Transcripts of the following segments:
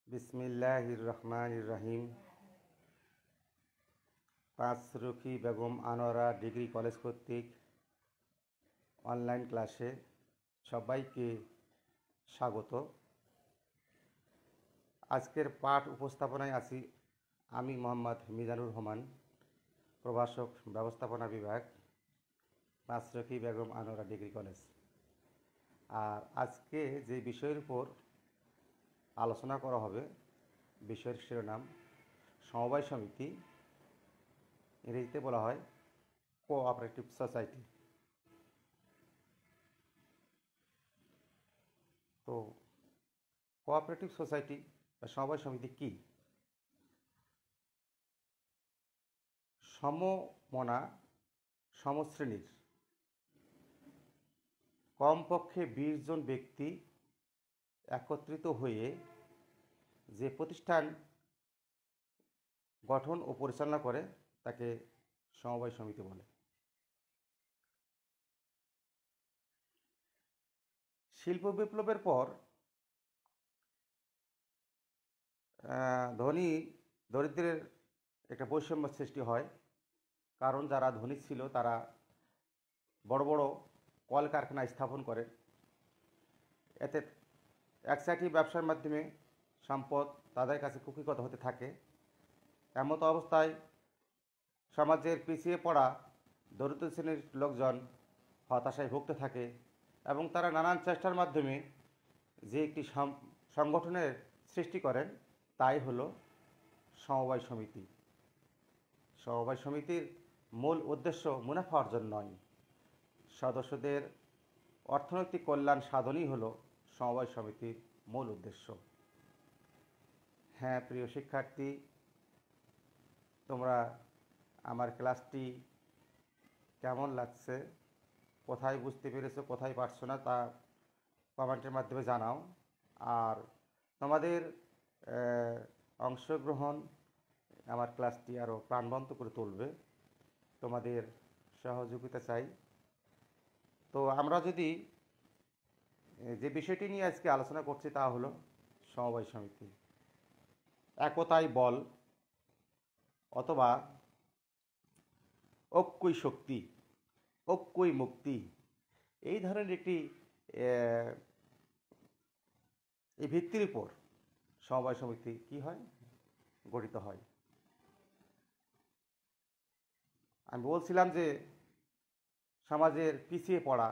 বিসমিল্লাহির রহমানির রহিম। Panchrukhi Begum Anwara degree college কর্তৃক অনলাইন ক্লাসে সবাইকে স্বাগত। আজকের পাঠ উপস্থাপনায় আছি আমি মোহাম্মদ মিজানুর রহমান, প্রভাষক ব্যবস্থাপনা বিভাগ, পাঁচরুখি বেগম আনোয়ারা ডিগ্রি কলেজ। আর আজকে যে বিষয়ের উপর আলোচনা করা হবে, বিষয়ের শিরোনাম সমবায় সমিতি, ইংরেজিতে বলা হয় কোঅপারেটিভ সোসাইটি। তো কোঅপারেটিভ সোসাইটি বা সমবায় সমিতি কি? সমমনা সমশ্রেণীর কমপক্ষে 20 জন ব্যক্তি একত্রিত হয়ে যে প্রতিষ্ঠান গঠন ও পরিচালনা করে তাকে সমবায় সমিতি বলে। শিল্প বিপ্লবের পর ধনী দরিদ্রের একটা বৈষম্য সৃষ্টি হয়, কারণ যারা ধনী ছিল তারা বড় বড় কলকারখানা স্থাপন করে। এতে একসাথে ব্যবসার মাধ্যমে সম্পদ তাদের কাছে কুক্ষিগত হতে থাকে। এমত অবস্থায় সমাজের পিছিয়ে পড়া দরিদ্র শ্রেণীর লোকজন হতাশায় ভুগতে থাকে এবং তারা নানান চেষ্টার মাধ্যমে যে একটি সংগঠনের সৃষ্টি করেন, তাই হলো সমবায় সমিতি। সমবায় সমিতির মূল উদ্দেশ্য মুনাফা অর্জন নয়, সদস্যদের অর্থনৈতিক কল্যাণ সাধনই হলো সমবায় সমিতির মূল উদ্দেশ্য। হ্যাঁ প্রিয় শিক্ষার্থী, তোমরা আমার ক্লাসটি কেমন লাগছে, কোথায় বুঝতে পেরেছো, কোথায় পারছো না, তা কমেন্টের মাধ্যমে জানাও। আর তোমাদের অংশগ্রহণ আমার ক্লাসটি আরও প্রাণবন্ত করে তুলবে, তোমাদের সহযোগিতা চাই। তো আমরা যদি যে বিষয়টি নিয়ে আজকে আলোচনা করছি তা হলো সমবায় সমিতি। একতাই বল অথবা ঐক্যই শক্তি, ঐক্যই মুক্তি, এই ধরনের একটি এই ভিত্তির উপর সমবায় সমিতি কি হয়, গঠিত হয়। আমি বলছিলাম যে সমাজের পিছিয়ে পড়া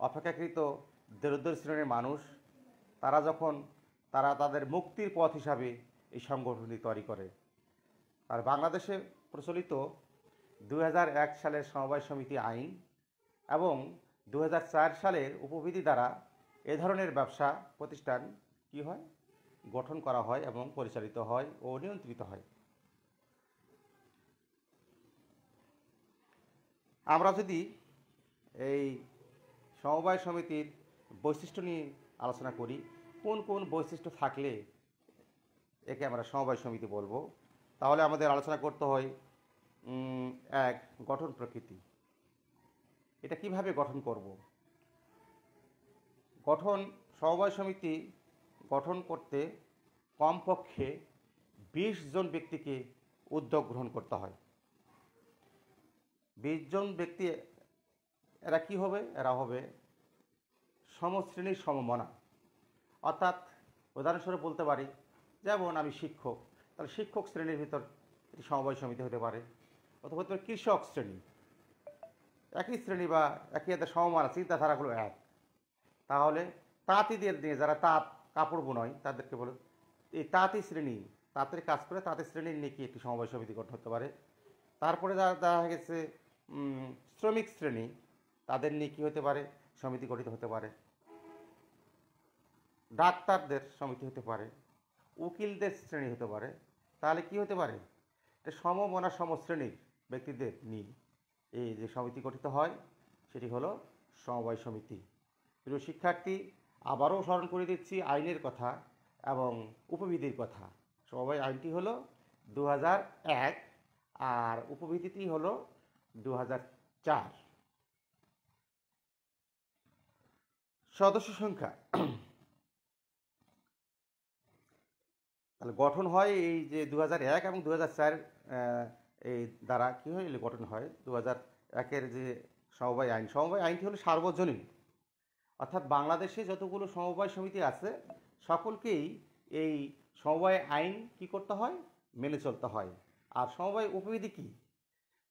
অপেক্ষাকৃত দরিদ্র শ্রেণীর মানুষ তারা তাদের মুক্তির পথ হিসাবে এই সংগঠনটি তৈরি করে। আর বাংলাদেশে প্রচলিত 2001 সালের সমবায় সমিতি আইন এবং 2004 সালের উপবিধি দ্বারা এ ধরনের ব্যবসা প্রতিষ্ঠান কি হয়, গঠন করা হয় এবং পরিচালিত হয় ও নিয়ন্ত্রিত হয়। আমরা যদি এই সমবায় সমিতির বৈশিষ্ট্য নিয়ে আলোচনা করি, কোন কোন বৈশিষ্ট্য থাকলে একে আমরা সমবায় সমিতি বলবো, তাহলে আমাদের আলোচনা করতে হয় 1. গঠন প্রকৃতি। এটা কিভাবে গঠন করব? সমবায় সমিতি গঠন করতে কমপক্ষে 20 জন ব্যক্তিকে উদ্যোগ গ্রহণ করতে হয়। 20 জন ব্যক্তি, এরা কি হবে? এরা হবে সমশ্রেণীর সমমনা। অর্থাৎ উদাহরণস্বরূপ বলতে পারি, যেমন আমি শিক্ষক, তাহলে শিক্ষক শ্রেণীর ভিতর একটি সমবায় সমিতি হতে পারে, অথবা কৃষক শ্রেণী, একই শ্রেণী বা একই একটা সমমানা, চিন্তাধারাগুলো এক। তাহলে তাঁতিদের নিয়ে, যারা কাপড় বোনায় তাদেরকে বলে এই তাঁতি শ্রেণী, তাঁতের কাজ করে তাঁতি শ্রেণীর নিয়ে কি একটি সমবায় সমিতি গঠন হতে পারে। তারপরে দেখা গেছে শ্রমিক শ্রেণী, তাদের নিয়ে কী হতে পারে, সমিতি গঠিত হতে পারে। ডাক্তারদের সমিতি হতে পারে, উকিলদের শ্রেণী হতে পারে। তাহলে কি হতে পারে, সমমনা সমশ্রেণীর ব্যক্তিদের নিয়ে এই যে সমিতি গঠিত হয়, সেটি হলো সমবায় সমিতি। প্রিয় শিক্ষার্থী, আবারও স্মরণ করে দিচ্ছি আইনের কথা এবং উপবিধির কথা। সমবায় আইনটি হলো 2001 আর উপবিধিটি হলো 2004। সদস্য সংখ্যা তাহলে গঠন হয় এই যে 2001 এবং 2004 এই দ্বারা কী হয় গঠন হয় 2001-এর যে সমবায় আইনটি হলো সার্বজনীন, অর্থাৎ বাংলাদেশে যতগুলো সমবায় সমিতি আছে সকলকেই এই সমবায় আইন কি করতে হয়, মেনে চলতে হয়। আর সমবায় উপবিধি কি?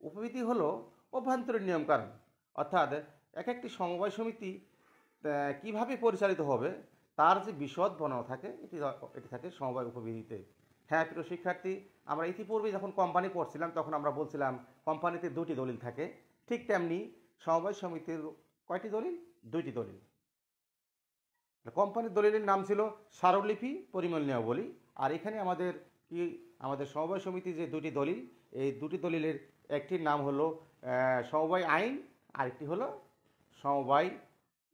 উপবিধি হলো অভ্যন্তরীণ নিয়মকানুন, অর্থাৎ এক একটি সমবায় সমিতি কিভাবে পরিচালিত হবে তার যে বিশদ বর্ণনা থাকে এটি থাকে সমবায় উপবিধিতে। হ্যাঁ প্রিয় শিক্ষার্থী, আমরা ইতিপূর্বে যখন কোম্পানি পড়ছিলাম তখন আমরা বলছিলাম কোম্পানিতে দুটি দলিল থাকে, ঠিক তেমনি সমবায় সমিতির কয়টি দলিল? দুইটি দলিল। কোম্পানির দলিলের নাম ছিল স্মারকলিপি, পরিমল নিয়মাবলী। আর এখানে আমাদের সমবায় সমিতি যে দুটি দলিল, এই দুটি দলিলের একটির নাম হলো সমবায় আইন, আরেকটি হলো সমবায়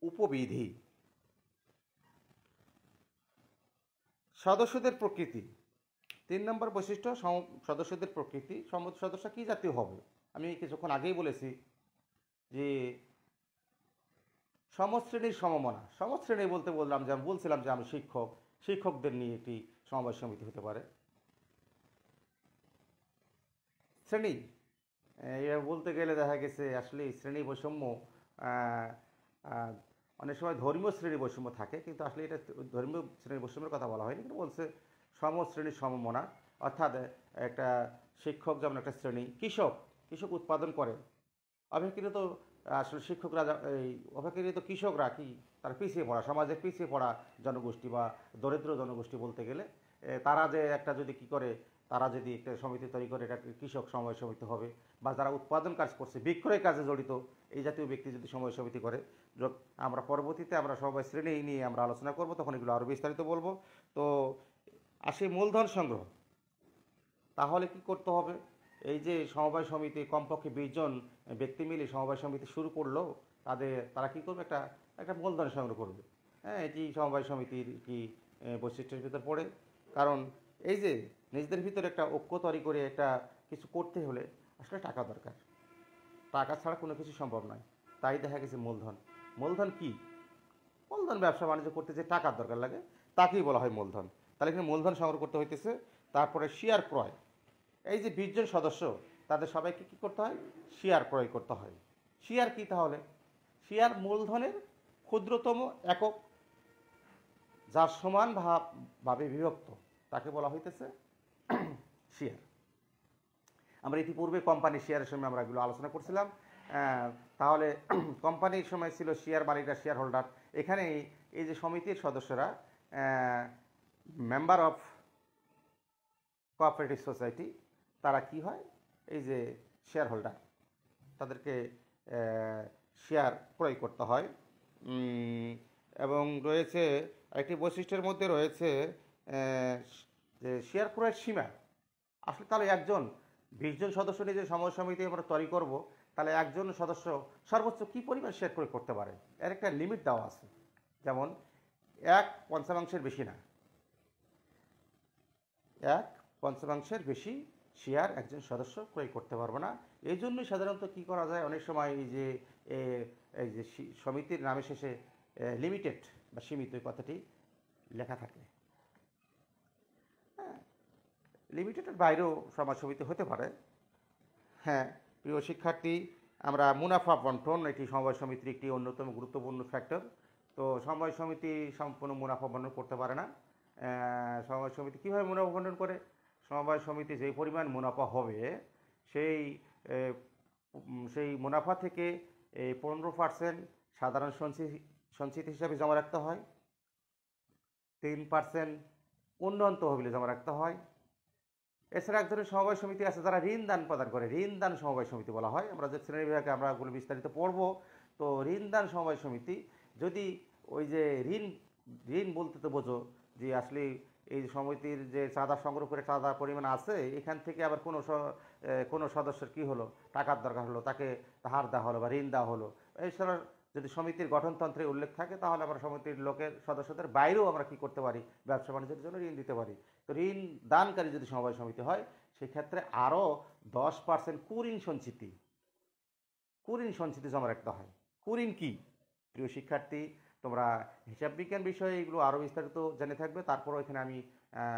উপবিধি। সদস্যদের প্রকৃতি 3 নম্বর বৈশিষ্ট্য, সদস্যদের প্রকৃতি। সদস্য কী জাতীয় হবে? আমি কিছুক্ষণ আগেই বলেছি যে সমশ্রেণীর সমমনা। সমশ্রেণী বলছিলাম যে আমি শিক্ষকদের নিয়ে একটি সমবায় সমিতি হতে পারে। শ্রেণী বলতে গেলে দেখা গেছে আসলে শ্রেণী বৈষম্য অনেক সময় ধর্মীয় শ্রেণী বৈষম্য থাকে, কিন্তু আসলে এটা ধর্মীয় শ্রেণী বৈষম্যের কথা বলা হয়নি, কিন্তু বলছে সমশ্রেণীর সমমনা। অর্থাৎ একটা শিক্ষক যেমন একটা শ্রেণী, কৃষক উৎপাদন করে, অপেক্ষাকৃত আসলে অপেক্ষাকৃত কৃষকরা কি তারা পিছিয়ে পড়া, সমাজের পিছিয়ে পড়া জনগোষ্ঠী বা দরিদ্র জনগোষ্ঠী বলতে গেলে, তারা যে একটা যদি কি করে, তারা যদি একটা সমিতি তৈরি করে, এটা কৃষক সমবায় সমিতি হবে। বা যারা উৎপাদন কাজ করছে, বিক্রয় কাজে জড়িত এই জাতীয় ব্যক্তি যদি সমবায় সমিতি করে, আমরা পরবর্তীতে সমবায় শ্রেণী নিয়ে আমরা আলোচনা করব, তখন এগুলো আরও বিস্তারিত বলবো। তো আসে মূলধন সংগ্রহ। তাহলে কি করতে হবে? এই যে সমবায় সমিতি কমপক্ষে 20 জন ব্যক্তি মিলে সমবায় সমিতি শুরু করলো, তারা কি করবে? একটা মূলধন সংগ্রহ করবে। হ্যাঁ, এটি সমবায় সমিতির কি বৈশিষ্ট্যের ভিতর পড়ে। কারণ এই যে নিজেদের ভিতরে একটা ঐক্য তৈরি করে একটা কিছু করতে হলে আসলে টাকা দরকার, টাকা ছাড়া কোনো কিছু সম্ভব নয়। তাই দেখা গেছে মূলধন কি? মূলধন ব্যবসা বাণিজ্য করতে যে টাকার দরকার লাগে তাকেই বলা হয় মূলধন। তাহলে এখানে মূলধন সংগ্রহ করতে হইতেছে। তারপরে শেয়ার ক্রয়। এই যে 20 জন সদস্য, তাদের সবাইকে কী করতে হয়? শেয়ার ক্রয় করতে হয়। শেয়ার কি তাহলে? শেয়ার মূলধনের ক্ষুদ্রতম একক, যার সমান ভাবে বিভক্ত, তাকে বলা হইতেছে শেয়ার। আমরা ইতিপূর্বে কোম্পানির শেয়ারের সময় আমরা এগুলো আলোচনা করছিলাম। তাহলে কোম্পানির সময় ছিল শেয়ার মালিকরা শেয়ার হোল্ডার। এখানে এই যে সমিতির সদস্যরা মেম্বার অফ কোঅপারেটিভ সোসাইটি, তারা কি হয়? এই যে শেয়ার হোল্ডার, তাদেরকে শেয়ার ক্রয় করতে হয়। এবং রয়েছে একটি বৈশিষ্ট্যের মধ্যে রয়েছে যে শেয়ার ক্রয়ের সীমা। আসলে তাহলে 20 জন সদস্য নিয়ে যে সমবায় সমিতি আমরা তৈরি করব, তাহলে একজন সদস্য সর্বোচ্চ কী পরিমাণ শেয়ার ক্রয় করতে পারে? এর একটা লিমিট দেওয়া আছে। যেমন 1/5 বেশি না, 1/5 বেশি শেয়ার একজন সদস্য ক্রয় করতে পারবে না। এই জন্যই সাধারণত কী করা যায়, অনেক সময় এই যে সমিতির নামে শেষে লিমিটেড বা সীমিত কথাটি লেখা থাকে। হ্যাঁ, লিমিটেডের বাইরেও সমাজ সমিতি হতে পারে। হ্যাঁ প্রিয় শিক্ষার্থী, আমরা মুনাফা বন্টন, এটি সমবায় সমিতির একটি অন্যতম গুরুত্বপূর্ণ ফ্যাক্টর। তো সমবায় সমিতি সম্পূর্ণ মুনাফা বন্টন করতে পারে না। সমবায় সমিতি কীভাবে মুনাফা বন্টন করে? সমবায় সমিতি যেই পরিমাণ মুনাফা হবে, সেই মুনাফা থেকে 15% সাধারণ সঞ্চিতি হিসাবে জমা রাখতে হয়, 3% উন্নয়ন তহবিলে জমা রাখতে হয়। এছাড়া এক ধরনের সমবায় সমিতি আছে যারা ঋণ দান প্রদান করে, ঋণ দান সমবায় সমিতি বলা হয়। আমরা যে শ্রেণী বিভাগে আমরা ওগুলো বিস্তারিত পড়ব। তো ঋণ দান সমবায় সমিতি যদি ওই যে ঋণ বলতে তো বোঝো যে আসলে এই সমিতির যে চাঁদা সংগ্রহ করে চাঁদার পরিমাণ আছে, এখান থেকে আবার কোনো সদস্যের কী হলো, টাকার দরকার হলো, তাকে ধার দেওয়া হলো বা ঋণ দেওয়া হলো। এছাড়া যদি সমিতির গঠনতন্ত্রে উল্লেখ থাকে, তাহলে আমরা সমিতির সদস্যদের বাইরেও আমরা কী করতে পারি? ব্যবসা বাণিজ্যের জন্য ঋণ দিতে পারি। তো ঋণ দানকারী যদি সমবায় সমিতি হয়, সেক্ষেত্রে আরও 10% কুঋণ সঞ্চিতি জমা রাখতে হয়। কুঋণ কি? প্রিয় শিক্ষার্থী, তোমরা হিসাব বিজ্ঞান বিষয়ে এগুলো আরও বিস্তারিত জেনে থাকবে। তারপরও এখানে আমি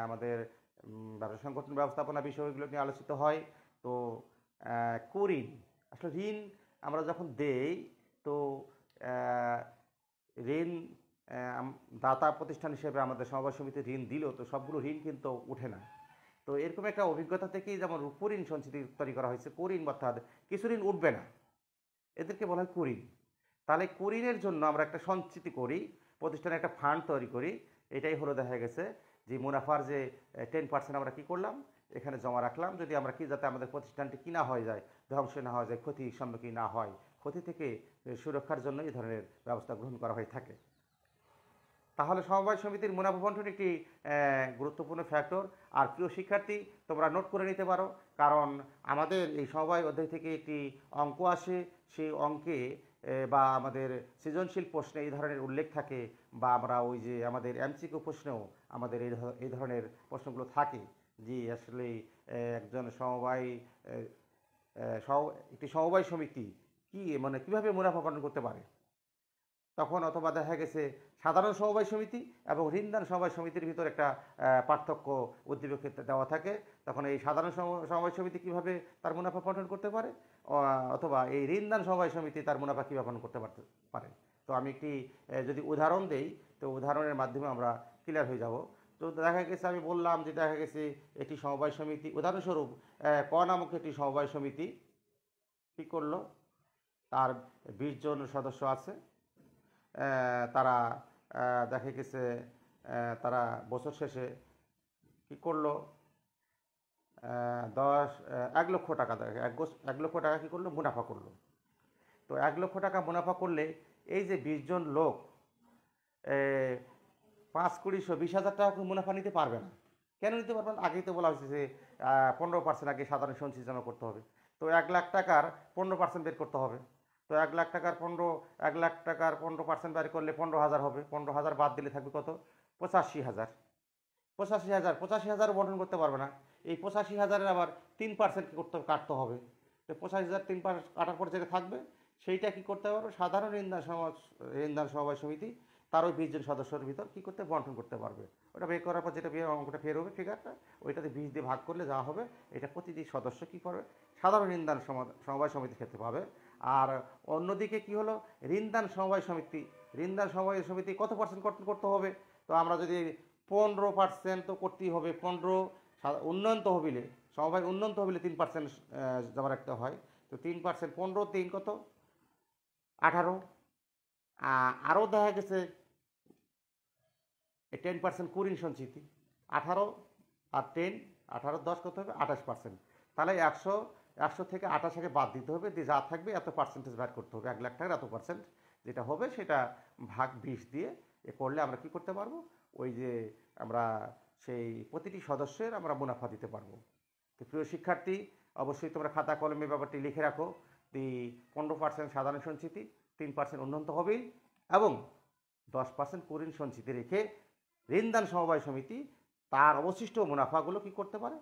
আমাদের ব্যবসা সংগঠন ব্যবস্থাপনা বিষয়গুলো নিয়ে আলোচিত হয়। তো কুঋণ, আসলে ঋণ আমরা যখন দেই, তো ঋণ দাতা প্রতিষ্ঠান হিসেবে আমাদের সমবায় সমিতি ঋণ দিল, তো সবগুলো ঋণ কিন্তু ওঠে না। তো এরকম একটা অভিজ্ঞতা থেকেই যেমন কুঋণ সঞ্চিতি তৈরি করা হয়েছে। কুঋণ অর্থাৎ কিছু ঋণ উঠবে না, এদেরকে বলা হয় কুঋণ। তাহলে কুঋণের জন্য আমরা একটা সঞ্চিতি করি, প্রতিষ্ঠানে একটা ফান্ড তৈরি করি। এটাই হলো দেখা গেছে যে মুনাফার যে 10% আমরা কি করলাম, এখানে জমা রাখলাম। যদি আমরা কি, যাতে আমাদের প্রতিষ্ঠানটি কিনা হয়ে যায়, ধ্বংস না হয়ে যায়, ক্ষতির সম্মুখীন না হয়, ক্ষতি থেকে সুরক্ষার জন্য এই ধরনের ব্যবস্থা গ্রহণ করা হয়ে থাকে। তাহলে সমবায় সমিতির মুনাফা বন্টন একটি গুরুত্বপূর্ণ ফ্যাক্টর। আর প্রিয় শিক্ষার্থী, তোমরা নোট করে নিতে পারো, কারণ আমাদের এই সমবায় অধ্যায় থেকে একটি অঙ্ক আসে। সেই অঙ্কে বা আমাদের সৃজনশীল প্রশ্নে এই ধরনের উল্লেখ থাকে, বা আমরা ওই যে আমাদের এমসিকিউ প্রশ্নেও আমাদের এই ধরনের প্রশ্নগুলো থাকে যে আসলে একজন সমবায় একটি সমবায় সমিতি কি মানে কীভাবে মুনাফা বন্টন করতে পারে। তখন অথবা দেখা গেছে সাধারণ সমবায় সমিতি এবং ঋণদান সমবায় সমিতির ভিতর একটা পার্থক্য উদ্দীপক ক্ষেত্রে দেওয়া থাকে। তখন এই সাধারণ সমবায় সমিতি কীভাবে তার মুনাফা বন্টন করতে পারে, অথবা এই ঋণদান সমবায় সমিতি তার মুনাফা কীভাবে বন্টন করতে পারে। তো আমি একটি যদি উদাহরণ দেই, তো উদাহরণের মাধ্যমে আমরা ক্লিয়ার হয়ে যাব। তো দেখা গেছে আমি বললাম যে দেখা গেছে একটি সমবায় সমিতি, উদাহরণস্বরূপ ক নামক একটি সমবায় সমিতি কী করলো, তার 20 জন সদস্য আছে। তারা দেখা গেছে তারা বছর শেষে কী করলো, 1 লক্ষ টাকা, 1 লক্ষ টাকা কী করলো, মুনাফা করলো। তো 1 লক্ষ টাকা মুনাফা করলে এই যে 20 জন লোক 5 20 20,000 টাকা মুনাফা নিতে পারবে না। কেন নিতে পারবে না? আগেই তো বলা হয়েছে যে 15% আগে সাধারণ সঞ্চয় জমা করতে হবে। তো 1 লাখ টাকার 15% বের করতে হবে। তো 1 লাখ টাকার 15% বের করলে 15,000 হবে। 15,000 বাদ দিলে থাকবে কত? 85,000। 85,000 বন্টন করতে পারবে না। এই 85,000-এর আবার 3% কাটতে হবে। তো 85,000 3% কাটার পর যেটা থাকবে সেইটা কি করতে পারবে, সাধারণ ঋণদান সমবায় সমিতি তার ওই 20 জন সদস্যের ভিতর কী করতে, বন্টন করতে পারবে। ওটা বের করার পর যেটা অঙ্কটা ফের হবে ফিগারটা, ওইটাতে 20 দিয়ে ভাগ করলে যা হবে, এটা প্রতিটি সদস্য কী করবে, সাধারণ ঋণদান সমবায় সমিতির ক্ষেত্রে পাবে। আর অন্যদিকে কি হলো, ঋণদান সমবায় সমিতি কত পার্সেন্ট করতে হবে? তো আমরা যদি 15% তো করতেই হবে। 15 উন্নয়ন তহবিলে, সমবায় উন্নয়ন তহবিলে 3% জমা রাখতে হয়। তো 3%, 15 3 কত, 18। আরও দেখা গেছে 10% কুঋণ সঞ্চিতি, 18 আর 10, 18 10 কত হবে, 28%। তাহলে 100 থেকে 28 বাদ দিতে হবে, দিয়ে যা থাকবে এত পার্সেন্টেজ ব্যাট করতে হবে। 1 লাখ টাকার এত পার্সেন্ট যেটা হবে সেটা ভাগ 20 দিয়ে করলে আমরা কি করতে পারবো, ওই যে আমরা সেই প্রতিটি সদস্যের আমরা মুনাফা দিতে পারবো। তো প্রিয় শিক্ষার্থী, অবশ্যই তোমরা খাতা কলমে ব্যাপারটি লিখে রাখো। 15% সাধারণ সঞ্চিতি, 3% উন্নত তহবিল এবং 10% কুঋণ সঞ্চিতি রেখে ঋণদান সমবায় সমিতি তার অবশিষ্ট মুনাফাগুলো কি করতে পারে,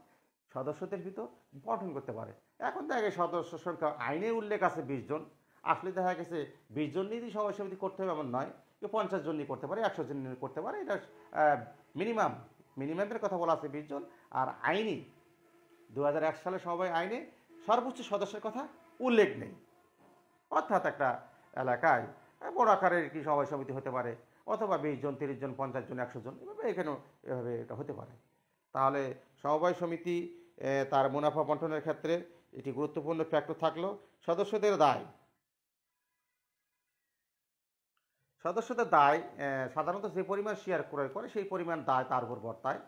সদস্যদের ভিতর বন্টন করতে পারে। এখন দেখা গেছে সদস্য সংখ্যা আইনে উল্লেখ আছে 20 জন, আসলে দেখা গেছে 20 জন নিয়েই সমবায় সমিতি করতে হবে এমন নয়, কেউ 50 জন নিয়ে করতে পারে, 100 জন নিয়ে করতে পারে। এটা মিনিমামের কথা বলা আছে 20 জন। আর আইনি 2001 সালের সমবায় আইনে সর্বোচ্চ সদস্যের কথা উল্লেখ নেই। অর্থাৎ একটা এলাকায় বড় আকারের কি সমবায় সমিতি হতে পারে, অথবা 20 জন 30 জন 50 জন 100 জন, এভাবে এটা হতে পারে। তাহলে সমবায় সমিতি তার মুনাফা বন্টনের ক্ষেত্রে এটি গুরুত্বপূর্ণ ফ্যাক্টর থাকলো। সদস্যদের দায় সাধারণত যে পরিমাণ শেয়ার ক্রয় করে সেই পরিমাণ দায় তার উপর বর্তায়।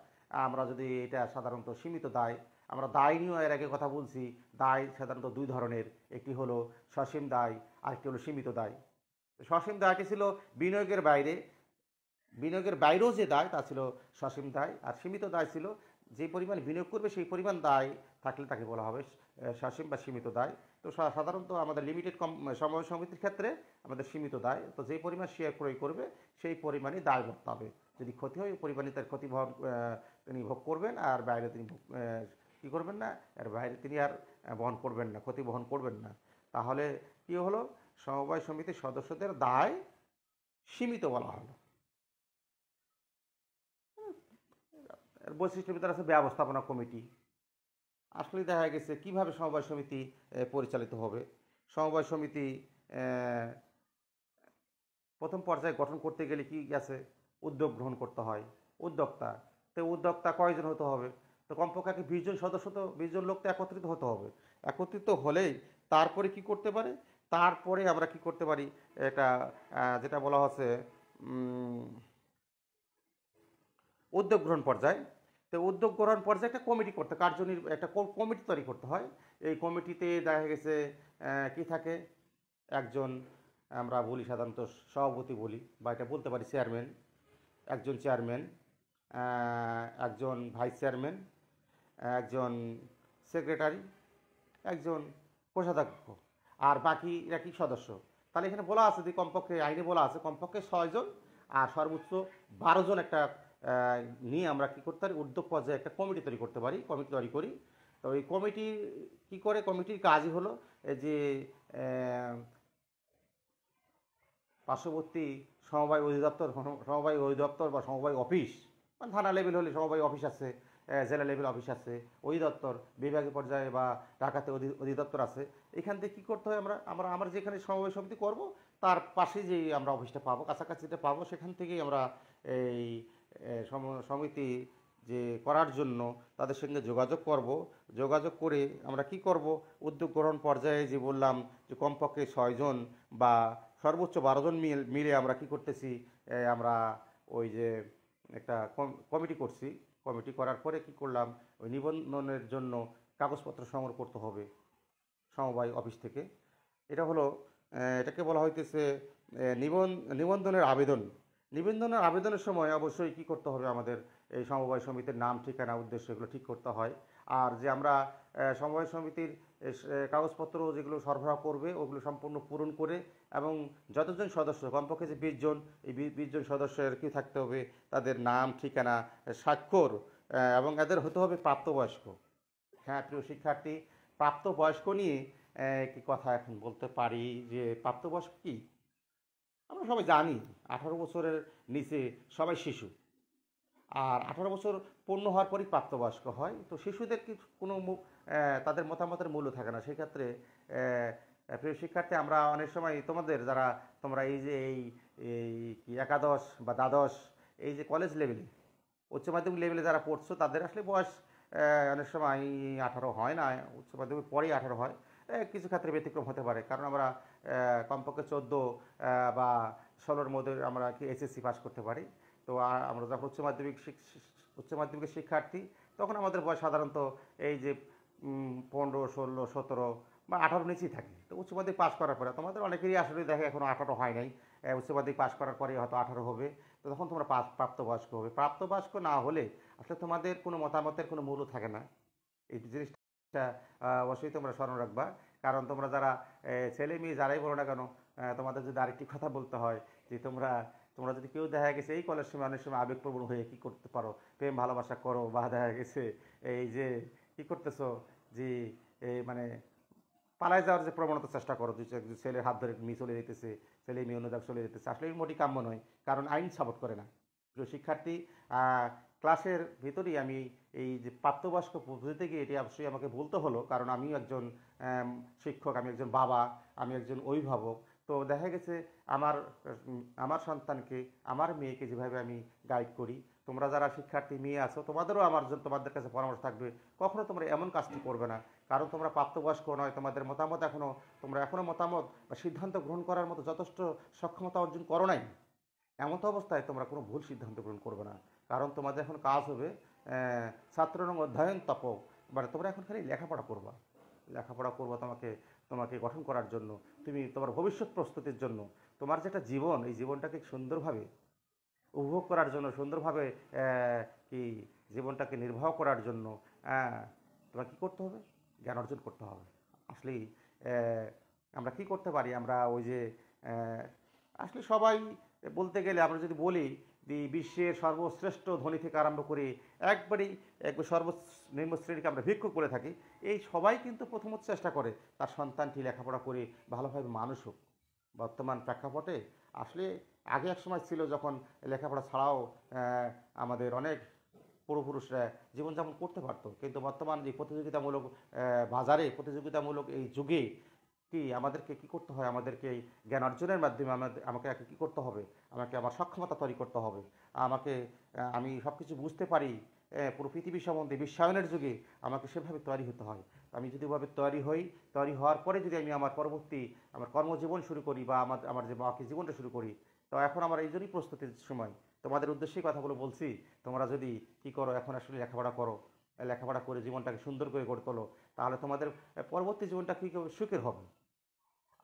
আমরা যদি এটা সাধারণত সীমিত দায়, আমরা দায় নিয়েও এর আগে কথা বলছি। দায় সাধারণত 2 ধরনের, একটি হলো সসীম দায়, আরেকটি হলো সীমিত দায়। সসীম দায়টি ছিল বিনিয়োগের বাইরেও যে দায় তা ছিল সসীম দায়, আর সীমিত দায় ছিল যে পরিমাণ বিনিয়োগ করবে সেই পরিমাণ দায় থাকলে তাকে বলা হবে সসীম বা সীমিত দায়। তো সাধারণত আমাদের লিমিটেড সমবায় সমিতির ক্ষেত্রে আমাদের সীমিত দায়, তো যে পরিমাণ শেয়ার ক্রয় করবে সেই পরিমাণই দায় বর্তাবে। যদি ক্ষতি হয় ওই পরিমাণে তার ক্ষতি তিনি ভোগ করবেন, আর বাইরে তিনি কী করবেন না, এর বাইরে তিনি আর বহন করবেন না, ক্ষতি বহন করবেন না। তাহলে কী হলো, সমবায় সমিতির সদস্যদের দায় সীমিত বলা হলো। এর বৈশিষ্ট্যের ভিতরে আছে ব্যবস্থাপনা কমিটি। আসলে দেখা গেছে কিভাবে সমবায় সমিতি পরিচালিত হবে। সমবায় সমিতি প্রথম পর্যায়ে গঠন করতে গেলে কি আছে, উদ্যোগ গ্রহণ করতে হয়। উদ্যোক্তা, তো উদ্যোক্তা কয়জন হতে হবে, তো কমপক্ষে 20 জন সদস্য, তো 20 জন লোক তো একত্রিত হতে হবে। একত্রিত হলেই তারপরে কি করতে পারে, তারপরে আমরা কি করতে পারি, এটা যেটা বলা হচ্ছে উদ্যোগ গ্রহণ পর্যায়ে। তো উদ্যোগ গ্রহণ পর্যায়ে একটা কমিটি করতে, একটা কমিটি তৈরি করতে হয়। এই কমিটিতে দেখা গেছে কি থাকে, একজন, আমরা বলি সাধারণত সভাপতি বলি, বা এটা বলতে পারি চেয়ারম্যান, একজন চেয়ারম্যান, একজন ভাইস চেয়ারম্যান, একজন সেক্রেটারি, একজন কোষাধ্যক্ষ, আর বাকিরা কি সদস্য। তাহলে এখানে বলা আছে যে কমপক্ষে, আইনে বলা আছে কমপক্ষে 6 জন আর সর্বোচ্চ 12 জন একটা নিয়ে আমরা কি করতে পারি, উদ্যোগ পর্যায়ে একটা কমিটি তৈরি করতে পারি, কমিটি তৈরি করি। তো এই কমিটি কি করে, কমিটির কাজই হলো যে পার্শ্ববর্তী সমবায় অধিদপ্তর, সমবায় অধিদপ্তর বা সমবায় অফিস, মানে থানা লেভেল হলে সমবায় অফিস আছে, জেলা লেভেল অফিস আছে, অধিদপ্তর বিভাগীয় পর্যায়ে বা ঢাকাতে অধিদপ্তর আছে। এখান থেকে কী করতে হয়, আমরা যেখানে সমবায় সমিতি করব তার পাশে যে আমরা অফিসটা পাবো, কাছাকাছিটা পাবো, সেখান থেকেই আমরা এই সমিতি যে করার জন্য তাদের সঙ্গে যোগাযোগ করব। যোগাযোগ করে আমরা কি করব, উদ্যোগ গ্রহণ পর্যায়ে যে বললাম যে কমপক্ষে 6 জন বা সর্বোচ্চ 12 জন মিলে আমরা কি করতেছি, আমরা ওই যে একটা কমিটি করছি। কমিটি করার পরে কি করলাম, ওই নিবন্ধনের জন্য কাগজপত্র সংগ্রহ করতে হবে সমবায় অফিস থেকে। এটা হলো এটাকে বলা হইতেছে নিবন্ধনের আবেদন। নিবন্ধনের আবেদনের সময় অবশ্যই কি করতে হবে, আমাদের এই সমবায় সমিতির নাম, ঠিকানা, উদ্দেশ্য এগুলো ঠিক করতে হয়। আর যে আমরা সমবায় সমিতির কাগজপত্র যেগুলো সরবরাহ করবে ওগুলো সম্পূর্ণ পূরণ করে, এবং যতজন সদস্য, কমপক্ষে যে 20 জন, এই 20 জন সদস্যের কি থাকতে হবে, তাদের নাম, ঠিকানা, স্বাক্ষর, এবং এদের হতে হবে প্রাপ্তবয়স্ক। হ্যাঁ প্রিয় শিক্ষার্থী, প্রাপ্তবয়স্ক নিয়ে কি কথা এখন বলতে পারি, যে প্রাপ্তবয়স্ক কি, আমরা সবাই জানি 18 বছরের নিচে সবাই শিশু, আর 18 বছর পূর্ণ হওয়ার পরই প্রাপ্তবয়স্ক হয়। তো শিশুদের কি কোনো তাদের মতামতের মূল্য থাকে না। সেক্ষেত্রে প্রিয় শিক্ষার্থী, আমরা অনেক সময় তোমাদের যারা, তোমরা এই যে এই কি একাদশ বা দ্বাদশ, এই যে কলেজ লেভেলে, উচ্চ মাধ্যমিক লেভেলে যারা পড়ছো, তাদের আসলে বয়স অনেক সময় 18 হয় না, উচ্চ মাধ্যমিক পরেই 18 হয়। কিছু ক্ষেত্রে ব্যতিক্রম হতে পারে, কারণ আমরা কমপক্ষে 14 বা 16-র মধ্যে আমরা কি এসএসসি পাস করতে পারি। তো আমরা যখন উচ্চ মাধ্যমিকের শিক্ষার্থী, তখন আমাদের বয়স সাধারণত এই যে 15, 16, 17 বা 18 নিচেই থাকে। তো উচ্চ মাধ্যমিক পাস করার পরে তোমাদের অনেকেরই আসলে দেখে এখনও 18 হয় নাই, উচ্চ মাধ্যমিক পাস করার পরে হয়তো 18 হবে। তো তখন তোমরা প্রাপ্তবয়স্ক হবে। প্রাপ্তবয়স্ক না হলে আসলে তোমাদের কোনো মতামতের কোনো মূল্য থাকে না। এই জিনিসটা অবশ্যই তোমরা স্মরণ রাখবা। কারণ তোমরা যারা ছেলে মেয়ে যারাই বলো না কেন, তোমাদের যদি আরেকটি কথা বলতে হয় যে তোমরা যদি কেউ দেখা গেছে এই কলেজ সময় অনেক সময় আবেগপ্রবণ হয়ে কি করতে পারো, প্রেম ভালোবাসা করো, বা দেখা গেছে এই যে কি করতেছো, যে মানে পালায় যাওয়ার যে প্রবণতা চেষ্টা করো, যে ছেলের হাত ধরে মেয়ে চলে যেতেছে, ছেলে মেয়ে অন্য জায়গায় চলে যেতেছে, আসলে এই মোটেই কাম্য নয়, কারণ আইন সাপোর্ট করে না। প্রিয় শিক্ষার্থী, ক্লাসের ভিতরেই আমি এই যে প্রাপ্তবয়স্ক পদ্ধতিতে গিয়ে এটি অবশ্যই আমাকে বলতে হলো, কারণ আমি একজন শিক্ষক, আমি একজন বাবা, আমি একজন অভিভাবক। তো দেখা গেছে আমার সন্তানকে, আমার মেয়েকে যেভাবে আমি গাইড করি, তোমরা যারা শিক্ষার্থী মেয়ে আছো, তোমাদেরও তোমাদের কাছে পরামর্শ থাকবে, কখনো তোমরা এমন কাজটি করবে না। কারণ তোমরা প্রাপ্তবয়স্ক নয়, তোমাদের মতামত তোমরা এখনও মতামত বা সিদ্ধান্ত গ্রহণ করার মতো যথেষ্ট সক্ষমতা অর্জন করো নাই। এমন তো অবস্থায় তোমরা কোনো ভুল সিদ্ধান্ত গ্রহণ করবে না। কারণ তোমাদের এখন কাজ হবে ছাত্ররং অধ্যয়ন তপ, মানে তোমরা এখন খালি লেখাপড়া করবা। লেখাপড়া করবা তোমাকে গঠন করার জন্য, তুমি তোমার ভবিষ্যৎ প্রস্তুতির জন্য, তোমার যেটা জীবন, এই জীবনটাকে সুন্দরভাবে উপভোগ করার জন্য, সুন্দরভাবে কি জীবনটাকে নির্বাহ করার জন্য তোমাকে কী করতে হবে, জ্ঞান অর্জন করতে হবে। আসলেই আমরা কি করতে পারি, আমরা ওই যে আসলে সবাই বলতে গেলে আমরা যদি বলি বিশ্বের সর্বশ্রেষ্ঠ ধনী থেকে আরম্ভ করে একবার সর্বনিম্ন শ্রেণীকে আমরা ভিক্ষুক করে থাকি, এই সবাই কিন্তু প্রথমত চেষ্টা করে তার সন্তানটি লেখাপড়া করে ভালোভাবে মানুষ হোক। বর্তমান প্রেক্ষাপটে আসলে আগে এক সময় ছিল যখন লেখাপড়া ছাড়াও আমাদের অনেক পূর্বপুরুষরা জীবনযাপন করতে পারতো। কিন্তু বর্তমান যে প্রতিযোগিতামূলক বাজারে, প্রতিযোগিতামূলক এই যুগে কি আমাদেরকে কি করতে হয়, আমাদেরকে এই জ্ঞান অর্জনের মাধ্যমে আমাকে আগে কী করতে হবে, আমাকে আমার সক্ষমতা তৈরি করতে হবে, আমাকে আমি সব কিছু বুঝতে পারি, পুরো পৃথিবী সম্বন্ধে বিশ্বায়নের যুগে আমাকে সেভাবে তৈরি হতে হয়। আমি যদি ওভাবে তৈরি হই, তৈরি হওয়ার পরে যদি আমি আমার পরবর্তী আমার কর্মজীবন শুরু করি বা আমার যে বাকি জীবনটা শুরু করি, তো এখন আমার এই জন্যই প্রস্তুতির সময়। তোমাদের উদ্দেশ্যেই কথাগুলো বলছি। তোমরা যদি কি করো, এখন আসলে লেখাপড়া করো, লেখাপড়া করে জীবনটাকে সুন্দর করে গড়ে তোলো, তাহলে তোমাদের পরবর্তী জীবনটা কী সুখের হবে।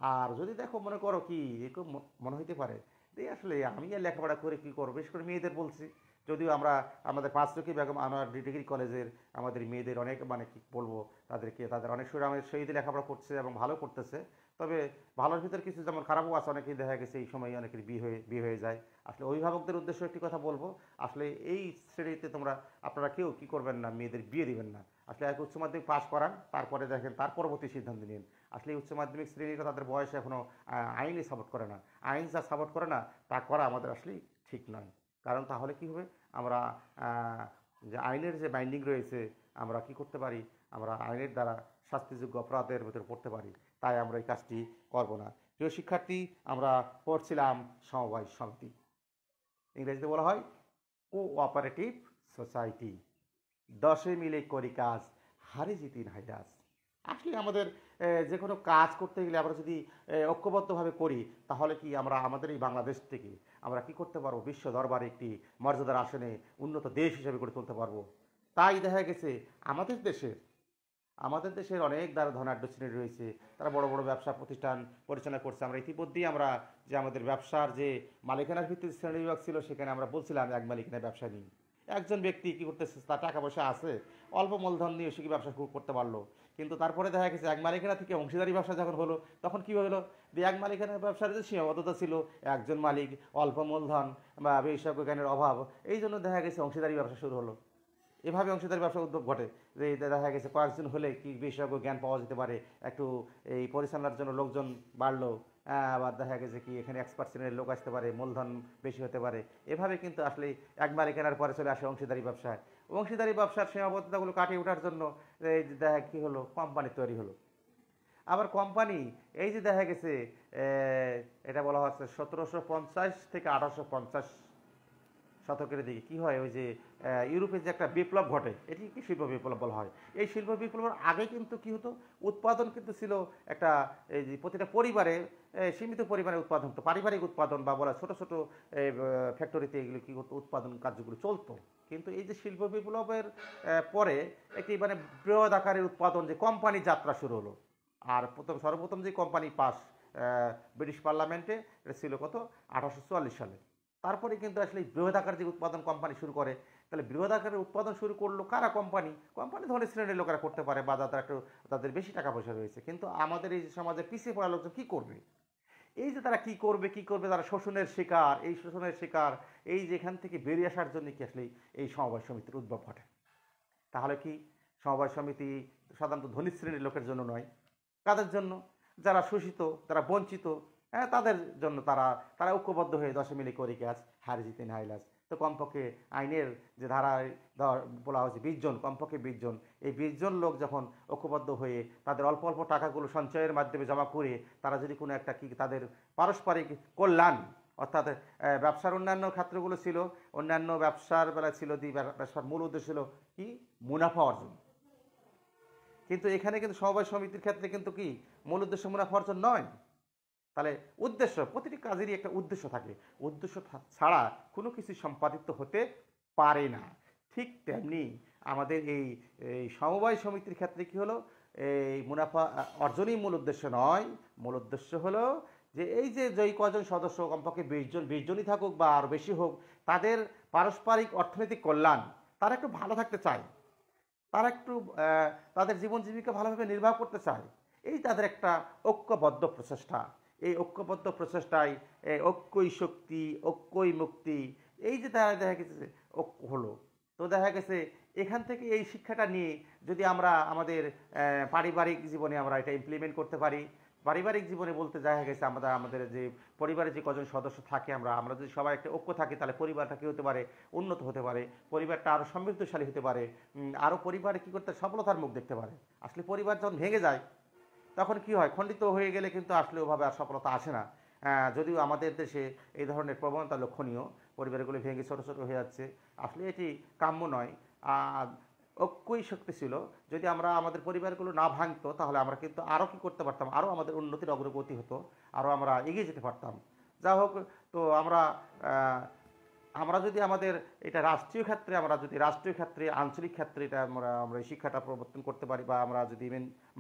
আর যদি দেখো মনে করো কি এরকম মনে হইতে পারে যে আসলে আমি আর লেখাপড়া করে কী করবো, বিশেষ করে মেয়েদের বলছি, যদিও আমরা আমাদের পাঁচরকি বেগম আমার ডিগ্রি কলেজের আমাদের মেয়েদের অনেক মানে কি বলবো, তাদের অনেক সময় আমাদের শহীদ লেখাপড়া করছে এবং ভালো করতেছে। তবে ভালোর ভিতরে কিছু যেমন খারাপও আছে, অনেকেই দেখা গেছে এই সময় অনেকের বিয়ে হয়ে যায়। আসলে অভিভাবকদের উদ্দেশ্যে একটি কথা বলবো, আসলে এই শ্রেণীতে আপনারা কেউ কী করবেন না, মেয়েদের বিয়ে দিবেন না। আসলে এক উচ্চ মাধ্যমিক পাস করান, তারপরে দেখেন তার পরবর্তী সিদ্ধান্ত নিন। আসলে এই উচ্চ মাধ্যমিক শ্রেণীটা তাদের বয়স এখনও আইনই সাপোর্ট করে না। আইন যা সাপোর্ট করে না তা করা আমাদের আসলেই ঠিক নয়। কারণ তাহলে কি হবে, আমরা যে আইনের যে বাইন্ডিং রয়েছে, আমরা কি করতে পারি, আমরা আইনের দ্বারা শাস্তিযোগ্য অপরাধের ভিতরে পড়তে পারি। তাই আমরা এই কাজটি করব না। প্রিয় শিক্ষার্থী, আমরা পড়ছিলাম সমবায় সমিতি, ইংরেজিতে বলা হয় কোঅপারেটিভ সোসাইটি। 10 মিলে করি কাজ, হারে জিতি নাই রাজ। আসলে আমাদের যে কোনো কাজ করতে গেলে আমরা যদি ঐক্যবদ্ধভাবে করি, তাহলে কি আমরা আমাদের এই বাংলাদেশ থেকে আমরা কি করতে পারবো, বিশ্ব দরবারে একটি মর্যাদার আসনে উন্নত দেশ হিসেবে গড়ে তুলতে পারবো। তাই দেখা গেছে আমাদের দেশের অনেক দ্বারা ধনাঢ্য শ্রেণী রয়েছে, তারা বড় বড় ব্যবসা প্রতিষ্ঠান পরিচালনা করছে। আমরা ইতিমধ্যেই আমরা যে আমাদের ব্যবসার যে মালিকানার ভিত্তিতে শ্রেণী বিভাগ ছিল, সেখানে আমরা বলছিলাম এক মালিকানার ব্যবসা নিই। একজন ব্যক্তি কি করতেছে, তার টাকা পয়সা আছে, অল্প মূলধন নিয়ে সে কি ব্যবসা শুরু করতে পারলো। কিন্তু তারপরে দেখা গেছে এক মালিকানা থেকে অংশীদারি ব্যবসা যখন হলো, তখন কী হলো, যে এক মালিকানার ব্যবসার যে সীমাবদ্ধতা ছিল, একজন মালিক, অল্প মূলধন বা বিশেষজ্ঞ জ্ঞানের অভাব, এই জন্য দেখা গেছে অংশীদারি ব্যবসা শুরু হলো। এভাবে অংশীদারি ব্যবসা উদ্যোগ ঘটে যে দেখা গেছে কয়েকজন হলে কি বিশেষজ্ঞ জ্ঞান পাওয়া যেতে পারে, একটু এই পরিচালনার জন্য লোকজন বাড়লো, আবার দেখা গেছে কি এখানে এক্সপার্ট শ্রেণীর লোক আসতে পারে, মূলধন বেশি হতে পারে। এভাবে কিন্তু আসলে এক মালিকানার পরে চলে আসে অংশীদারি ব্যবসায়। অংশীদারি ব্যবসার সীমাবদ্ধতাগুলো কাটিয়ে ওঠার জন্য এই দেখা কী হলো, কোম্পানি তৈরি হলো। আবার কোম্পানি এই যে দেখা গেছে এটা বলা হচ্ছে 1750 থেকে 1850 শতকের দিকে কি হয়, ওই যে ইউরোপে যে একটা বিপ্লব ঘটে, এটি কি শিল্প বিপ্লব বলা হয়। এই শিল্প বিপ্লবের আগে কিন্তু কি হতো, উৎপাদন কিন্তু ছিল একটা এই যে প্রতিটা পরিবারে সীমিত পরিমাণে উৎপাদন হতো, পারিবারিক উৎপাদন বা বলা ছোটো ছোটো ফ্যাক্টরিতে এগুলো কী করতো, উৎপাদন কার্যগুলো চলতো। কিন্তু এই যে শিল্প বিপ্লবের পরে একটি মানে বৃহৎ আকারের উৎপাদন যে কোম্পানি যাত্রা শুরু হলো। আর সর্বপ্রথম যে কোম্পানি পাস ব্রিটিশ পার্লামেন্টে, এটা ছিল কত, 1844 সালে। তারপরে কিন্তু আসলে বৃহৎ আকারের যে উৎপাদন কোম্পানি শুরু করে। তাহলে বৃহৎ আকারের উৎপাদন শুরু করলো কারা, কোম্পানি ধনী শ্রেণীর লোকেরা করতে পারে, বা তাদের বেশি টাকা পয়সা রয়েছে। কিন্তু আমাদের এই সমাজে পিছিয়ে পড়া লোকজন কী করবে, এই যে তারা কি করবে তারা শোষণের শিকার, এই শোষণের শিকার, এই যে এখান থেকে বেরিয়ে আসার জন্য কি আসলে এই সমবায় সমিতির উদ্ভব ঘটে। তাহলে কি সমবায় সমিতি সাধারণত ধনী শ্রেণীর লোকের জন্য নয়, কাদের জন্য, যারা শোষিত, যারা বঞ্চিত, তাদের জন্য তারা ঐক্যবদ্ধ হয়ে 10 মিলে করি কাজ, হার জিতে হাইলাস। তো কমপক্ষে আইনের যে ধারায় বলা হয়েছে 20 জন, কমপক্ষে 20 জন, এই 20 জন লোক যখন ঐক্যবদ্ধ হয়ে তাদের অল্প অল্প টাকাগুলো সঞ্চয়ের মাধ্যমে জমা করে তারা যদি কোনো একটা কি তাদের পারস্পরিক কল্যাণ, অর্থাৎ ব্যবসার অন্যান্য ক্ষেত্রগুলো ছিল, অন্যান্য ব্যবসার বেলা ছিল ব্যবসার মূল উদ্দেশ্য ছিল কি, মুনাফা অর্জন। কিন্তু এখানে কিন্তু সমবায় সমিতির ক্ষেত্রে কিন্তু কি মূল উদ্দেশ্য মুনাফা অর্জন নয়। তাহলে উদ্দেশ্য, প্রতিটি কাজেরই একটা উদ্দেশ্য থাকে, উদ্দেশ্য ছাড়া কোনো কিছু সম্পাদিত হতে পারে না। ঠিক তেমনি আমাদের এই সমবায় সমিতির ক্ষেত্রে কি হলো, এই মুনাফা অর্জনই মূল উদ্দেশ্য নয়। মূল উদ্দেশ্য হলো যে এই যে কজন সদস্য, কমপক্ষে 20 জনই থাকুক বা আরও বেশি হোক, তাদের পারস্পরিক অর্থনৈতিক কল্যাণ, তারা একটু ভালো থাকতে চায়, তারা একটু তাদের জীবন জীবিকা ভালোভাবে নির্বাহ করতে চায়। এই তাদের একটা ঐক্যবদ্ধ প্রচেষ্টা। এই ঐক্যবদ্ধ প্রচেষ্টায় ঐক্যই শক্তি, ঐক্যই মুক্তি। এই যে তারা দেখা গেছে ঐক্য হলো, তো দেখা গেছে এখান থেকে এই শিক্ষাটা নিয়ে যদি আমরা আমাদের পারিবারিক জীবনে আমরা এটা ইমপ্লিমেন্ট করতে পারি, পারিবারিক জীবনে বলতে দেখা গেছে আমাদের আমাদের যে পরিবারে যে কজন সদস্য থাকে আমরা যদি সবাই একটা ঐক্য থাকি তাহলে পরিবারটা কি হতে পারে, উন্নত হতে পারে, পরিবারটা আরও সমৃদ্ধশালী হতে পারে, আরও পরিবারে কী করতে সফলতার মুখ দেখতে পারে। আসলে পরিবার যখন ভেঙে যায় তখন কি হয়, খণ্ডিত হয়ে গেলে কিন্তু আসলে ওভাবে আর সফলতা আসে না। যদিও আমাদের দেশে এই ধরনের প্রবণতা লক্ষণীয়, পরিবারগুলো ভেঙে ছোটো ছোটো হয়ে যাচ্ছে, আসলে এটি কাম্য নয়। ঐক্যই শক্তি ছিল। যদি আমরা আমাদের পরিবারগুলো না ভাঙতো তাহলে আমরা কিন্তু আরও কী করতে পারতাম, আরও আমাদের উন্নতির অগ্রগতি হতো, আরও আমরা এগিয়ে যেতে পারতাম। যা হোক, তো আমরা যদি আমাদের এটা রাষ্ট্রীয় ক্ষেত্রে, আমরা যদি রাষ্ট্রীয় ক্ষেত্রে, আঞ্চলিক ক্ষেত্রে এটা আমরা এই শিক্ষাটা প্রবর্তন করতে পারি, বা আমরা যদি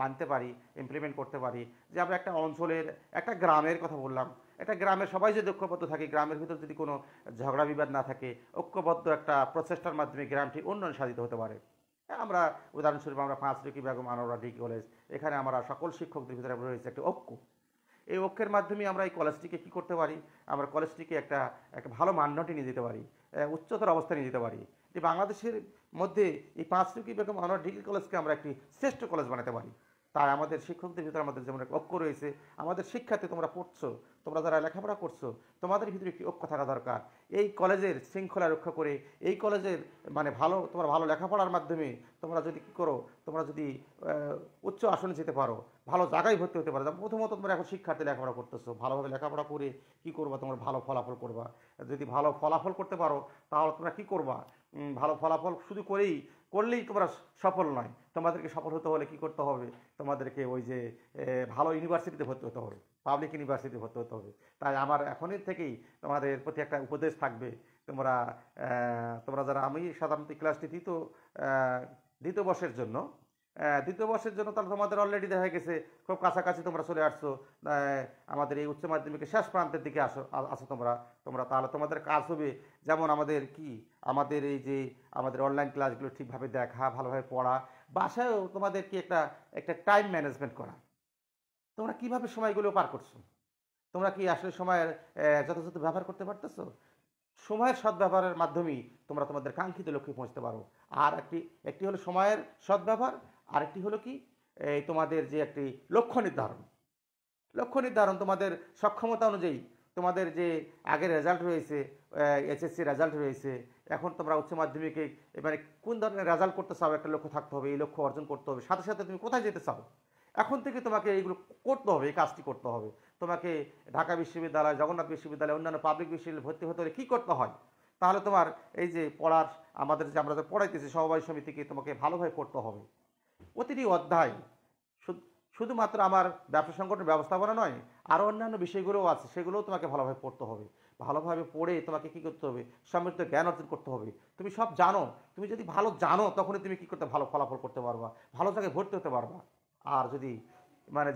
মানতে পারি, ইমপ্লিমেন্ট করতে পারি, যে আমরা একটা অঞ্চলের, একটা গ্রামের কথা বললাম, একটা গ্রামের সবাই যদি ঐক্যবদ্ধ থাকে, গ্রামের ভিতর যদি কোনো ঝগড়া বিবাদ না থাকে, ঐক্যবদ্ধ একটা প্রচেষ্টার মাধ্যমে গ্রামটি উন্নয়ন সাধিত হতে পারে। আমরা উদাহরণস্বরূপ আমরা 5 রকি বেগম আনোয়ারা ডিগ্রি কলেজ, এখানে আমরা সকল শিক্ষকদের ভিতরে রয়েছে একটা ঐক্য। এই ঐক্যের মাধ্যমে আমরা এই কলেজটিকে কী করতে পারি, আমরা কলেজটিকে একটা একটা ভালো মান্যটি নিয়ে যেতে পারি, উচ্চতর অবস্থায় নিয়ে যেতে পারি, যে বাংলাদেশের মধ্যে এই 5 রকি বেগম আনোয়ারা ডিগ্রি কলেজকে আমরা একটি শ্রেষ্ঠ কলেজ বানাতে পারি। তাই আমাদের শিক্ষকদের ভিতরে আমাদের যেমন একটা ঐক্য রয়েছে, আমাদের শিক্ষাতে তোমরা পড়ছো, তোমরা যারা লেখাপড়া করছো, তোমাদের ভিতরে একটি ঐক্য থাকা দরকার। এই কলেজের শৃঙ্খলা রক্ষা করে, এই কলেজের তোমরা ভালো লেখাপড়ার মাধ্যমে তোমরা যদি কী করো, তোমরা যদি উচ্চ আসনে যেতে পারো, ভালো জায়গায় ভর্তি হতে পারো। প্রথমত তোমরা এখন শিক্ষার্থী লেখাপড়া করতেছো, ভালোভাবে লেখাপড়া করে কী করবা, তোমরা ভালো ফলাফল করবা। যদি ভালো ফলাফল করতে পারো তাহলে তোমরা কী করবা, ভালো ফলাফল শুধু করলেই তোমরা সফল নয়, তোমাদেরকে সফল হতে হলে কী করতে হবে, তোমাদেরকে ওই যে ভালো ইউনিভার্সিটিতে ভর্তি হতে হবে, পাবলিক ইউনিভার্সিটিতে ভর্তি হতে হবে। তাই আমার এখনই থেকেই তোমাদের প্রতি একটা উপদেশ থাকবে, তোমরা যারা, আমি সাধারণত ক্লাসটি দ্বিতীয় বর্ষের জন্য, তাহলে তোমাদের অলরেডি দেখা গেছে খুব কাছাকাছি তোমরা চলে আসছো, আমাদের এই উচ্চ মাধ্যমিকের শেষ প্রান্তের দিকে আসো তোমরা তাহলে তোমাদের কাজ হবে যেমন আমাদের এই যে আমাদের অনলাইন ক্লাসগুলো ঠিকভাবে দেখা, ভালোভাবে পড়া, বাসায়ও তোমাদের কি একটা টাইম ম্যানেজমেন্ট করা। তোমরা কিভাবে সময়গুলো পার করছো, তোমরা কি আসলে সময়ের যথাযথ ব্যবহার করতে পারতেছো? সময়ের সদ্ব্যবহারের মাধ্যমেই তোমরা তোমাদের কাঙ্ক্ষিত লক্ষ্যে পৌঁছতে পারো। আর একটি হলো সময়ের সদ্ব্যবহার, আরেকটি হলো কি, তোমাদের যে একটি লক্ষ্য নির্ধারণ তোমাদের সক্ষমতা অনুযায়ী, তোমাদের যে আগের রেজাল্ট রয়েছে, এইচএসসি রেজাল্ট রয়েছে, এখন তোমরা উচ্চ মাধ্যমিকে এবারে কোন ধরনের রেজাল্ট করতে চাও, একটা লক্ষ্য থাকতে হবে, এই লক্ষ্য অর্জন করতে হবে, সাথে সাথে তুমি কোথায় যেতে চাও, এখন থেকে তোমাকে এইগুলো করতে হবে, এই কাজটি করতে হবে। তোমাকে ঢাকা বিশ্ববিদ্যালয়, জগন্নাথ বিশ্ববিদ্যালয়, অন্যান্য পাবলিক বিশ্ববিদ্যালয়ে ভর্তি হতে হলে কী করতে হয়, তাহলে তোমার এই যে আমরা যে পড়াইতেছি সমবায় সমিতিকে তোমাকে ভালোভাবে পড়তে হবে। প্রতিটি অধ্যায় শুধুমাত্র আমার ব্যবসা সংগঠনের ব্যবস্থাপনা নয়, আরও অন্যান্য বিষয়গুলোও আছে, সেগুলোও তোমাকে ভালোভাবে পড়তে হবে। ভালোভাবে পড়ে তোমাকে কী করতে হবে, সমৃদ্ধ জ্ঞান অর্জন করতে হবে। তুমি সব জানো, তুমি যদি ভালো জানো তখনই তুমি কী করতে, ভালো ফলাফল করতে পারবা, ভালো জায়গায় ভর্তি হতে পারবা। আর যদি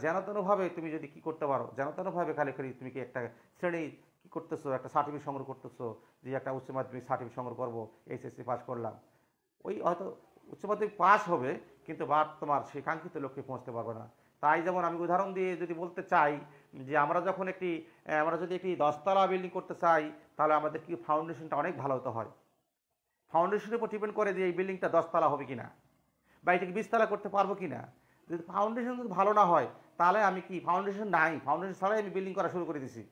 যেনতেনভাবে তুমি যদি কী করতে পারো, যেনতেনভাবে খালি তুমি কি একটা শ্রেণী কী করতেছো, একটা সার্টিফিকেট সংগ্রহ করতেছো, যে একটা উচ্চ মাধ্যমিক সার্টিফিকেট সংগ্রহ করবো, এইচএসসি পাস করলাম, ওই হয়তো উচ্চ মাধ্যমিক পাস হবে কিন্তু তোমার সেই কাঙ্ক্ষিত লক্ষ্যে পৌঁছতে পারবে না। তাই যেমন আমি উদাহরণ দিয়ে যদি বলতে চাই, যে আমরা যদি একটি 10তলা বিল্ডিং করতে চাই, তাহলে আমাদের কি ফাউন্ডেশনটা অনেক ভালো হতে হয়। ফাউন্ডেশনের উপর ডিপেন্ড করে যে এই বিল্ডিংটা 10তলা হবে কিনা, বা এটাকে 20তলা করতে পারবো কিনা। যদি ফাউন্ডেশন যদি ভালো না হয়, তাহলে আমি কি ফাউন্ডেশন ছাড়াই আমি বিল্ডিং করা শুরু করে দিছি,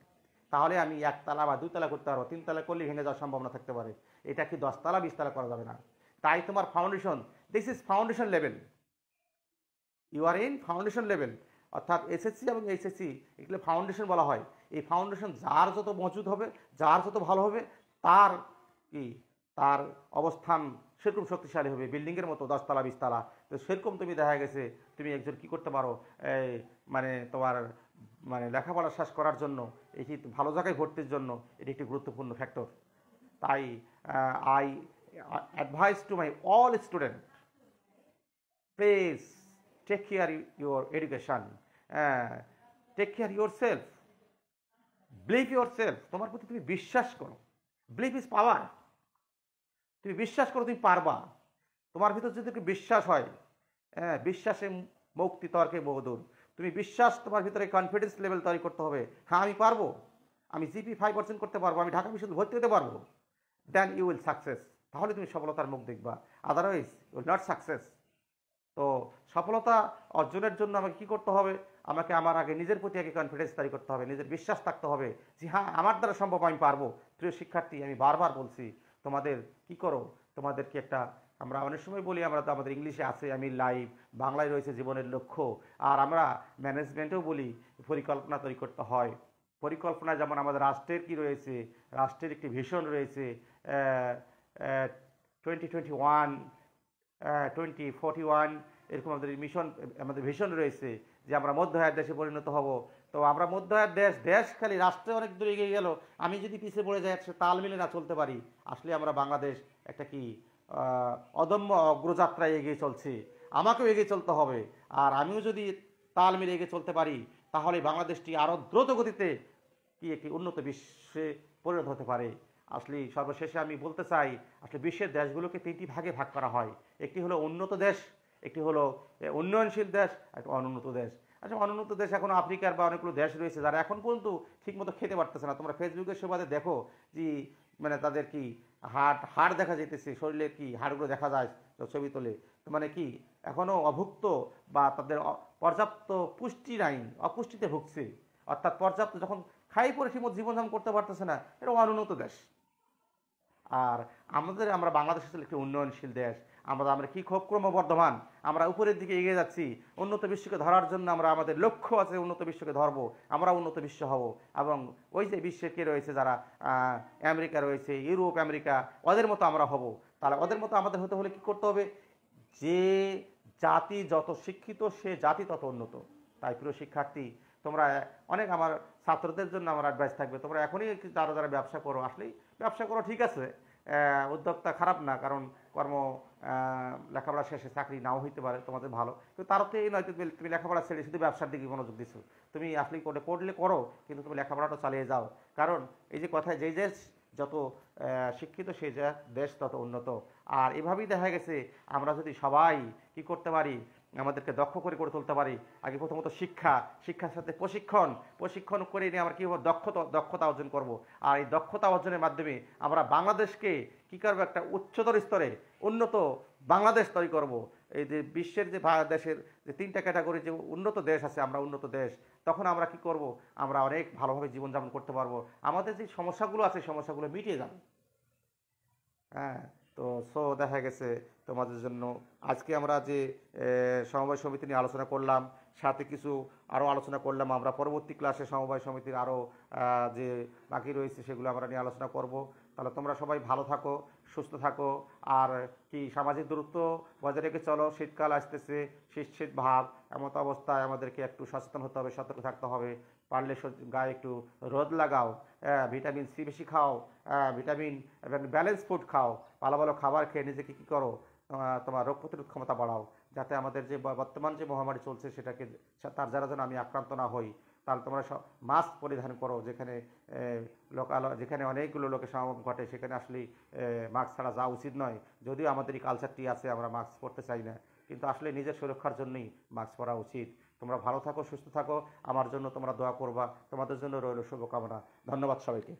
তাহলে আমি 1তলা বা 2তলা করতে পারবো, 3তলা করলে ভেঙে যাওয়ার সম্ভাবনা থাকতে পারে। এটা কি 10তলা 20তলা করা যাবে না। তাই তোমার foundation, this is foundation level, you are in foundation level, অর্থাৎ এসএসসি এবং এইচএসসি এগুলো ফাউন্ডেশন বলা হয়। এই ফাউন্ডেশন যার যত মজবুত হবে, যার যত ভালো হবে, তার অবস্থান সেরকম শক্তিশালী হবে, বিল্ডিংয়ের মতো 10তলা 20তলা। তো সেরকম তুমি দেখা গেছে তুমি একজন কী করতে পারো, তোমার লেখাপড়া শেষ করার জন্য, এটি ভালো জায়গায় ভর্তির জন্য এটি একটি গুরুত্বপূর্ণ ফ্যাক্টর। তাই I advise to my all student, please take care your education, take care your self, believe your self. তোমার প্রতি তুমি বিশ্বাস করো, বিলিভ ইজ পাওয়ার। তুমি বিশ্বাস করো তুমি পারবা। তোমার ভিতর যদি বিশ্বাস হয়, বিশ্বাসে মুক্তি তর্কে বহুদূর। তুমি বিশ্বাস, তোমার ভিতরে কনফিডেন্স লেভেল তৈরি করতে হবে, হ্যাঁ আমি পারবো, আমি জিপি 5% করতে পারবো, আমি ঢাকা বিশ্ববিদ্যালয়ে ভর্তি হতে পারবো, দেন ইউ উইল সাকসেস। তাহলে তুমি সফলতার মুখ দেখবা, otherwise you will not success. তো সফলতা অর্জনের জন্য আমাকে কী করতে হবে, আমাকে আমার আগে নিজের প্রতি আগে কনফিডেন্স তৈরি করতে হবে, নিজের বিশ্বাস থাকতে হবে যে হ্যাঁ আমার দ্বারা সম্ভব, আমি পারবো। প্রিয় শিক্ষার্থী, আমি বারবার বলছি তোমাদের কি করো, তোমাদেরকে একটা, আমরা অনেক সময় বলি, আমরা তো আমাদের ইংলিশে আছে আমি লাইফ, বাংলায় রয়েছে জীবনের লক্ষ্য, আর আমরা ম্যানেজমেন্টেও বলি পরিকল্পনা তৈরি করতে হয়। পরিকল্পনা যেমন আমাদের রাষ্ট্রের কি রয়েছে, রাষ্ট্রের একটি ভিশন রয়েছে 2021, 2041, এরকম আমাদের মিশন, আমাদের ভিশন রয়েছে যে আমরা মধ্য আয়ের দেশে পরিণত হব। তো আমরা মধ্য আয়ের দেশ, দেশ খালি রাষ্ট্রে অনেক দূর এগিয়ে গেল, আমি যদি পিছিয়ে পড়ে যাই, একসাথে তাল মিলে না চলতে পারি, আসলে আমরা বাংলাদেশ একটা কি অদম্য অগ্রযাত্রায় এগিয়ে চলছি, আমাকেও এগিয়ে চলতে হবে। আর আমিও যদি তাল মিলে এগিয়ে চলতে পারি, তাহলে বাংলাদেশটি আরও দ্রুত গতিতে কি একটি উন্নত বিশ্বে পরিণত হতে পারে। আসলে সর্বশেষে আমি বলতে চাই, আসলে বিশ্বের দেশগুলোকে তিনটি ভাগে ভাগ করা হয়। একটি হলো উন্নত দেশ, একটি হলো উন্নয়নশীল দেশ, একটা অনুন্নত দেশ। আচ্ছা, অনুন্নত দেশ এখন আফ্রিকার বা অনেকগুলো দেশ রয়েছে যারা এখন পর্যন্ত ঠিকমতো খেতে পারতেছে না। তোমরা ফেসবুকের সুবাদে দেখো যে মানে তাদের কি হাড় দেখা যেতেছে, শরীরের কি হাড়গুলো দেখা যায় ছবি তোলে, তো মানে কি এখনও অভুক্ত বা তাদের পর্যাপ্ত পুষ্টি নাই, অপুষ্টিতে ভুগছে। অর্থাৎ পর্যাপ্ত যখন খাই পরে ঠিকমতো জীবনযাপন করতে পারতেছে না, এটা অনুন্নত দেশ। আর আমরা বাংলাদেশ আসলে একটি উন্নয়নশীল দেশ। আমরা কি খুব ক্রমবর্ধমান, আমরা উপরের দিকে এগিয়ে যাচ্ছি। উন্নত বিশ্বকে ধরার জন্য আমাদের লক্ষ্য আছে, উন্নত বিশ্বকে ধরবো, আমরা উন্নত বিশ্ব হব। এবং ওই যে বিশ্বে কে রয়েছে, যারা আমেরিকা রয়েছে, ইউরোপ আমেরিকা, ওদের মতো আমরা হব। তাহলে ওদের মতো আমাদের হতে হলে কি করতে হবে, যে জাতি যত শিক্ষিত সে জাতি তত উন্নত। তাই প্রিয় শিক্ষার্থী, তোমরা অনেক, আমার ছাত্রদের জন্য আমার অ্যাডভাইস থাকবে, তোমরা এখনই যারা যারা ব্যবসা করো, আসলেই ব্যবসা করো, ঠিক আছে, উদ্যোক্তা খারাপ না, কারণ কর্ম লেখাপড়া শেষে চাকরি নাও হইতে পারে, তোমাদের ভালো, কিন্তু তার অর্থ এই নয় তুমি লেখাপড়া ছেড়ে শুধু ব্যবসার দিকে মনোযোগ দিচ্ছ। তুমি আসলে পড়লে করো, কিন্তু তুমি লেখাপড়াটা চালিয়ে যাও। কারণ এই যে কথায়, যেই দেশ যত শিক্ষিত সেই দেশ তত উন্নত। আর এভাবেই দেখা গেছে, আমরা যদি সবাই কি করতে পারি, আমাদেরকে দক্ষ করে তুলতে পারি। আগে প্রথমত শিক্ষার সাথে প্রশিক্ষণ করে নিয়ে আমরা কীভাবে দক্ষতা অর্জন করব। আর এই দক্ষতা অর্জনের মাধ্যমে আমরা বাংলাদেশকে কী করবো, একটা উচ্চতর স্তরে উন্নত বাংলাদেশ তৈরি করব। এই যে বিশ্বের যে দেশের যে তিনটা ক্যাটাগরি যে উন্নত দেশ আছে, আমরা উন্নত দেশ, তখন আমরা কি করব, আমরা অনেক ভালোভাবে জীবনযাপন করতে পারবো। আমাদের যে সমস্যাগুলো আছে, সমস্যাগুলো মিটিয়ে যাবে। হ্যাঁ, তো দেখা গেছে তোমাদের জন্য আজকে আমরা যে সমবায় সমিতি নিয়ে আলোচনা করলাম, সাথে কিছু আরও আলোচনা করলাম। আমরা পরবর্তী ক্লাসে সমবায় সমিতির আরও যে বাকি রয়েছে সেগুলো আমরা নিয়ে আলোচনা করব। তাহলে তোমরা সবাই ভালো থাকো, সুস্থ থাকো, আর কি সামাজিক দূরত্ব বজায় রেখে চলো। শীতকাল আসতেছে, শীত ভাব, এমত অবস্থায় আমাদেরকে একটু সচেতন হতে হবে, সতর্ক থাকতে হবে। পারলে গায়ে একটু রোদ লাগাও, ভিটামিন সি বেশি খাও, ভিটামিন এবং ব্যালেন্স ফুড খাও, ভালো ভালো খাবার খেয়ে নিজেকে কী করো, তোমার রোগ প্রতিরোধ ক্ষমতা বাড়াও, যাতে আমাদের যে বর্তমান যে মহামারী চলছে সেটাকে তার যারা যেন আমি আক্রান্ত না হই। তাহলে তোমরা সব মাস্ক পরিধান করো, যেখানে অনেকগুলো লোকের সমাগম ঘটে সেখানে আসলে মাস্ক ছাড়া যাওয়া উচিত নয়। যদিও আমাদের এই কালচারটি আছে, আমরা মাস্ক পরতে চাই না, কিন্তু আসলে নিজের সুরক্ষার জন্যই মাস্ক পরা উচিত। তোমরা ভালো থাকো, সুস্থ থাকো, আমার জন্য তোমরা দোয়া করবা, তোমাদের জন্য রইল শুভকামনা। ধন্যবাদ সবাইকে।